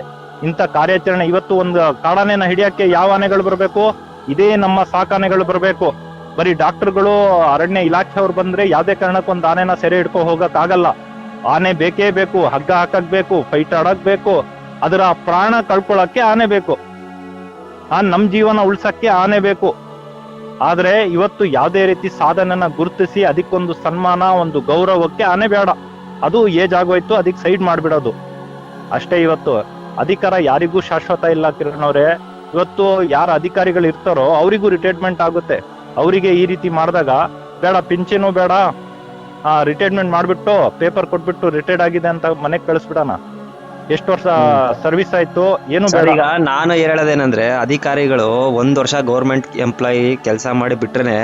ಇಂಥ ಕಾರ್ಯಾಚರಣೆ. ಇವತ್ತು ಒಂದು ಕಾಡಾನೆನ ಹಿಡಿಯಕ್ಕೆ ಯಾವ ಆನೆಗಳು ಬರ್ಬೇಕು, ಇದೇ ನಮ್ಮ ಸಾಕಾನೆಗಳು ಬರ್ಬೇಕು. ಬರೀ ಡಾಕ್ಟರ್ಗಳು ಅರಣ್ಯ ಇಲಾಖೆಯವ್ರು ಬಂದ್ರೆ ಯಾವ್ದೇ ಕಾರಣಕ್ಕೆ ಒಂದು ಆನೆನ ಸೆರೆ ಹಿಡ್ಕೊ ಹೋಗಕ್ ಆಗಲ್ಲ. ಆನೆ ಬೇಕೇ ಬೇಕು, ಹಗ್ಗ ಹಾಕಕ್ ಬೇಕು, ಫೈಟ್ ಆಡಕ್ ಬೇಕು, ಅದರ ಪ್ರಾಣ ಕಳ್ಕೊಳಕ್ಕೆ ಆನೆ ಬೇಕು, ನಮ್ ಜೀವನ ಉಳ್ಸಕ್ಕೆ ಆನೆ ಬೇಕು. ಆದ್ರೆ ಇವತ್ತು ಯಾವ್ದೇ ರೀತಿ ಸಾಧನೆನ ಗುರುತಿಸಿ ಅದಕ್ಕೊಂದು ಸನ್ಮಾನ, ಒಂದು ಗೌರವಕ್ಕೆ ಆನೆ ಬೇಡ. ಅದು ಏಜ್ ಆಗೋಯ್ತು, ಅದಕ್ಕೆ ಸೈಡ್ ಮಾಡ್ಬಿಡೋದು ಅಷ್ಟೇ. ಇವತ್ತು ಅಧಿಕಾರ ಯಾರಿಗೂ ಶಾಶ್ವತ ಇಲ್ಲ ಕಿರಣ್ ಅವ್ರೆ. ಇವತ್ತು ಯಾರ ಅಧಿಕಾರಿಗಳು ಇರ್ತಾರೋ ಅವರಿಗೂ ರಿಟೈರ್ಮೆಂಟ್ ಆಗುತ್ತೆ. ಅವರಿಗೆ ಈ ರೀತಿ ಮಾಡಿದಾಗ ಬೇಡ, ಪಿಂಚನು ಬೇಡ, ರಿಟೈರ್ಮೆಂಟ್ ಮಾಡ್ಬಿಟ್ಟು ಪೇಪರ್ ಕೊಟ್ಬಿಟ್ಟು ರಿಟೈರ್ಡ್ ಆಗಿದೆ ಅಂತ ಮನೆಗೆ ಕಳಿಸ್ಬಿಡೋಣ. ಎಷ್ಟು ವರ್ಷ ಸರ್ವಿಸ್ ಆಯ್ತು, ಏನು ಬೇಡ. ಈಗ ನಾನು ಹೇಳೋದೇನಂದ್ರೆ, ಅಧಿಕಾರಿಗಳು 1 ವರ್ಷ ಗೌರ್ಮೆಂಟ್ ಎಂಪ್ಲಾಯಿ ಕೆಲಸ ಮಾಡಿ ಬಿಟ್ರೆ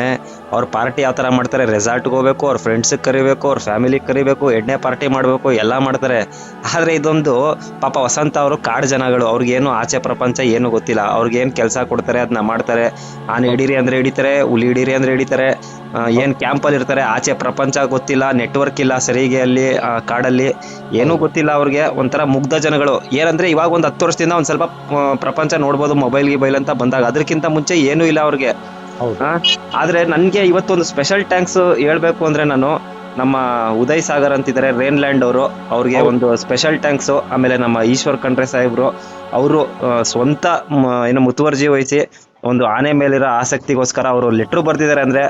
ಅವ್ರ ಪಾರ್ಟಿ ಯಾವ ತರ ಮಾಡ್ತಾರೆ, ರೆಸಾರ್ಟ್ಗೆ ಹೋಗ್ಬೇಕು, ಅವ್ರ ಫ್ರೆಂಡ್ಸಿಗೆ ಕರಿಬೇಕು, ಅವ್ರ ಫ್ಯಾಮಿಲಿಗೆ ಕರಿಬೇಕು, ಎಣ್ಣೆ ಪಾರ್ಟಿ ಮಾಡಬೇಕು, ಎಲ್ಲ ಮಾಡ್ತಾರೆ. ಆದ್ರೆ ಇದೊಂದು ಪಾಪ ವಸಂತ ಅವರು ಕಾಡು ಜನಗಳು, ಅವ್ರಿಗೇನು ಆಚೆ ಪ್ರಪಂಚ ಏನು ಗೊತ್ತಿಲ್ಲ. ಅವ್ರಿಗೇನು ಕೆಲಸ ಕೊಡ್ತಾರೆ ಅದನ್ನ ಮಾಡ್ತಾರೆ. ಆನೆ ಹಿಡೀರಿ ಅಂದ್ರೆ ಹಿಡಿತಾರೆ, ಹುಲಿ ಹಿಡೀರಿ ಅಂದ್ರೆ ಹಿಡಿತಾರೆ. ಏನ್ ಕ್ಯಾಂಪಲ್ಲಿ ಇರ್ತಾರೆ, ಆಚೆ ಪ್ರಪಂಚ ಗೊತ್ತಿಲ್ಲ, ನೆಟ್ವರ್ಕ್ ಇಲ್ಲ ಸರಿಗೆ, ಅಲ್ಲಿ ಕಾಡಲ್ಲಿ ಏನೂ ಗೊತ್ತಿಲ್ಲ ಅವ್ರಿಗೆ. ಒಂಥರ ಮುಗ್ಧ ಜನಗಳು. ಏನಂದ್ರೆ ಇವಾಗ ಒಂದು 10 ವರ್ಷದಿಂದ ಒಂದ್ ಸ್ವಲ್ಪ ಪ್ರಪಂಚ ನೋಡ್ಬೋದು, ಮೊಬೈಲ್ ಅಂತ ಬಂದಾಗ. ಅದಕ್ಕಿಂತ ಮುಂಚೆ ಏನೂ ಇಲ್ಲ ಅವ್ರಿಗೆ. ಆದ್ರೆ ನನ್ಗೆ ಇವತ್ತೊಂದು ಸ್ಪೆಷಲ್ ಥ್ಯಾಂಕ್ಸ್ ಹೇಳ್ಬೇಕು ಅಂದ್ರೆ, ನಾನು ನಮ್ಮ ಉದಯ್ ಸಾಗರ್ ಅಂತಿದ್ದಾರೆ ರೇನ್ಲ್ಯಾಂಡ್ ಅವರು, ಅವ್ರಿಗೆ ಒಂದು ಸ್ಪೆಷಲ್ ಥ್ಯಾಂಕ್ಸ್. ಆಮೇಲೆ ನಮ್ಮ ಈಶ್ವರ್ ಖಂಡ್ರೆ ಸಾಹೇಬ್ರು, ಅವರು ಸ್ವಂತ ಏನು ಮುತುವರ್ಜಿ ವಹಿಸಿ ಒಂದು ಆನೆ ಮೇಲಿರೋ ಆಸಕ್ತಿಗೋಸ್ಕರ ಅವರು ಲೆಟ್ರು ಬರ್ದಿದ್ದಾರೆ. ಅಂದ್ರೆ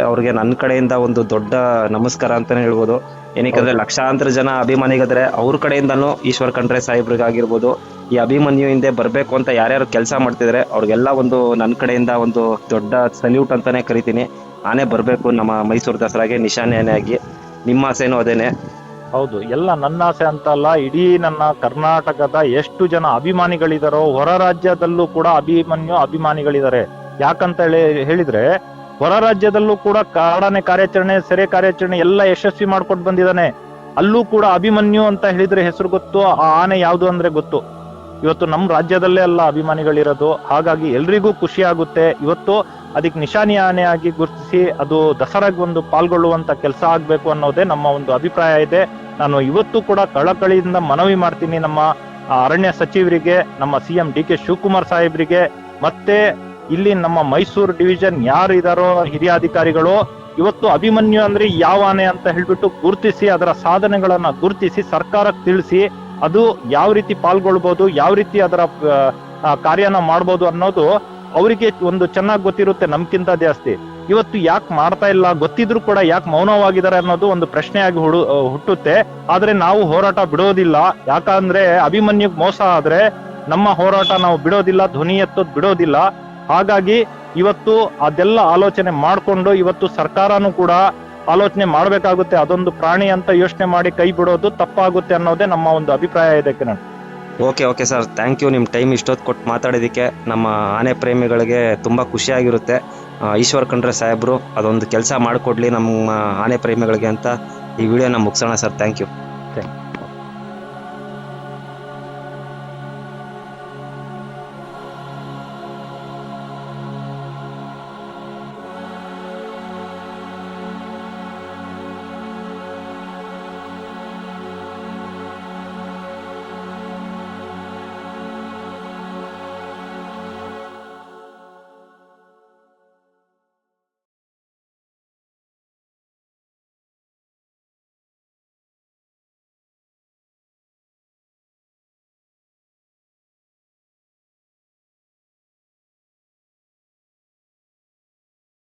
ಅವ್ರಿಗೆ ನನ್ನ ಕಡೆಯಿಂದ ಒಂದು ದೊಡ್ಡ ನಮಸ್ಕಾರ ಅಂತಾನೆ ಹೇಳ್ಬೋದು. ಏನಕ್ಕೆ ಲಕ್ಷಾಂತರ ಜನ ಅಭಿಮಾನಿಗಳಿದ್ರೆ, ಅವ್ರ ಕಡೆಯಿಂದನೂ ಈಶ್ವರ್ ಖಂಡ್ರೆ ಸಾಹೇಬ್ರಿಗಾಗಿರ್ಬೋದು, ಈ ಅಭಿಮನ್ಯು ಹಿಂದೆ ಬರ್ಬೇಕು ಅಂತ ಯಾರ್ಯಾರು ಕೆಲಸ ಮಾಡ್ತಿದ್ರೆ ಅವ್ರಿಗೆಲ್ಲ ಒಂದು ನನ್ನ ಕಡೆಯಿಂದ ಒಂದು ದೊಡ್ಡ ಸಲ್ಯೂಟ್ ಅಂತಾನೆ ಕರಿತೀನಿ. ಆನೆ ಬರ್ಬೇಕು ನಮ್ಮ ಮೈಸೂರು ದಸರಾಗೆ ನಿಶಾನೆಯಾಗಿ. ನಿಮ್ಮ ಆಸೆನೂ ಅದೇನೆ. ಹೌದು, ಎಲ್ಲ ನನ್ನ ಆಸೆ ಅಂತ ಅಲ್ಲ, ಇಡೀ ನನ್ನ ಕರ್ನಾಟಕದ ಎಷ್ಟು ಜನ ಅಭಿಮಾನಿಗಳಿದಾರೋ, ಹೊರ ರಾಜ್ಯದಲ್ಲೂ ಕೂಡ ಅಭಿಮಾನಿಗಳಿದ್ದಾರೆ. ಯಾಕಂತ ಹೇಳಿದ್ರೆ ಹೊರ ರಾಜ್ಯದಲ್ಲೂ ಕೂಡ ಕಾಡಾನೆ ಕಾರ್ಯಾಚರಣೆ, ಸೆರೆ ಕಾರ್ಯಾಚರಣೆ ಎಲ್ಲ ಯಶಸ್ವಿ ಮಾಡ್ಕೊಂಡು ಬಂದಿದ್ದಾನೆ. ಅಲ್ಲೂ ಕೂಡ ಅಭಿಮನ್ಯು ಅಂತ ಹೇಳಿದ್ರೆ ಹೆಸರು ಗೊತ್ತು, ಆ ಆನೆ ಯಾವುದು ಅಂದ್ರೆ ಗೊತ್ತು. ಇವತ್ತು ನಮ್ಮ ರಾಜ್ಯದಲ್ಲೇ ಅಲ್ಲ ಅಭಿಮಾನಿಗಳಿರೋದು. ಹಾಗಾಗಿ ಎಲ್ರಿಗೂ ಖುಷಿ ಆಗುತ್ತೆ. ಇವತ್ತು ಅದಕ್ಕೆ ನಿಶಾನಿ ಆನೆಯಾಗಿ ಗುರುತಿಸಿ ಅದು ದಸರಾಗೆ ಒಂದು ಪಾಲ್ಗೊಳ್ಳುವಂತ ಕೆಲಸ ಆಗ್ಬೇಕು ಅನ್ನೋದೇ ನಮ್ಮ ಒಂದು ಅಭಿಪ್ರಾಯ ಇದೆ. ನಾನು ಇವತ್ತು ಕೂಡ ಕಳಕಳಿಯಿಂದ ಮನವಿ ಮಾಡ್ತೀನಿ ನಮ್ಮ ಅರಣ್ಯ ಸಚಿವರಿಗೆ, ನಮ್ಮ CM DK ಶಿವಕುಮಾರ್ ಸಾಹೇಬ್ರಿಗೆ, ಮತ್ತೆ ಇಲ್ಲಿ ನಮ್ಮ ಮೈಸೂರು ಡಿವಿಷನ್ ಯಾರು ಇದಾರೋ ಹಿರಿಯ ಅಧಿಕಾರಿಗಳು, ಇವತ್ತು ಅಭಿಮನ್ಯು ಅಂದ್ರೆ ಯಾವ ಆನೆ ಅಂತ ಹೇಳ್ಬಿಟ್ಟು ಗುರುತಿಸಿ ಅದರ ಸಾಧನೆಗಳನ್ನ ಗುರುತಿಸಿ ಸರ್ಕಾರಕ್ಕೆ ತಿಳಿಸಿ ಅದು ಯಾವ ರೀತಿ ಪಾಲ್ಗೊಳ್ಬಹುದು, ಯಾವ ರೀತಿ ಅದರ ಕಾರ್ಯನ ಮಾಡ್ಬೋದು ಅನ್ನೋದು ಅವರಿಗೆ ಒಂದು ಚೆನ್ನಾಗಿ ಗೊತ್ತಿರುತ್ತೆ ನಮ್ಗಿಂತ ಜಾಸ್ತಿ. ಇವತ್ತು ಯಾಕೆ ಮಾಡ್ತಾ ಇಲ್ಲ, ಗೊತ್ತಿದ್ರು ಕೂಡ ಯಾಕೆ ಮೌನವಾಗಿದ್ದಾರೆ ಅನ್ನೋದು ಒಂದು ಪ್ರಶ್ನೆಯಾಗಿ ಹುಟ್ಟುತ್ತೆ. ಆದ್ರೆ ನಾವು ಹೋರಾಟ ಬಿಡೋದಿಲ್ಲ. ಯಾಕಂದ್ರೆ ಅಭಿಮನ್ಯುಗ್ ಮೋಸ ಆದ್ರೆ ನಮ್ಮ ಹೋರಾಟ ನಾವು ಬಿಡೋದಿಲ್ಲ, ಧ್ವನಿ ಎತ್ತೋದ್ ಬಿಡೋದಿಲ್ಲ. ಹಾಗಾಗಿ ಇವತ್ತು ಅದೆಲ್ಲ ಆಲೋಚನೆ ಮಾಡ್ಕೊಂಡು ಇವತ್ತು ಸರ್ಕಾರನೂ ಕೂಡ ಆಲೋಚನೆ ಮಾಡ್ಬೇಕಾಗುತ್ತೆ. ಅದೊಂದು ಪ್ರಾಣಿ ಅಂತ ಯೋಚನೆ ಮಾಡಿ ಕೈ ಬಿಡೋದು ತಪ್ಪಾಗುತ್ತೆ ಅನ್ನೋದೇ ನಮ್ಮ ಒಂದು ಅಭಿಪ್ರಾಯ ಇದೆ Kiran. Okay sir, thank you. ನಿಮ್ಮ ಟೈಮ್ ಇಷ್ಟೊತ್ತು ಕೊಟ್ಟು ಮಾತಾಡೋದಕ್ಕೆ ನಮ್ಮ ಆನೆ ಪ್ರೇಮಿಗಳಿಗೆ ತುಂಬ ಖುಷಿಯಾಗಿರುತ್ತೆ. ಈಶ್ವರ್ ಖಂಡ್ರೆ ಸಾಹೇಬರು ಅದೊಂದು ಕೆಲಸ ಮಾಡಿಕೊಡ್ಲಿ ನಮ್ಮ ಆನೆ ಪ್ರೇಮಿಗಳಿಗೆ ಅಂತ ಈ ವಿಡಿಯೋನ ಮುಗಿಸೋಣ sir. Thank you. Thank you.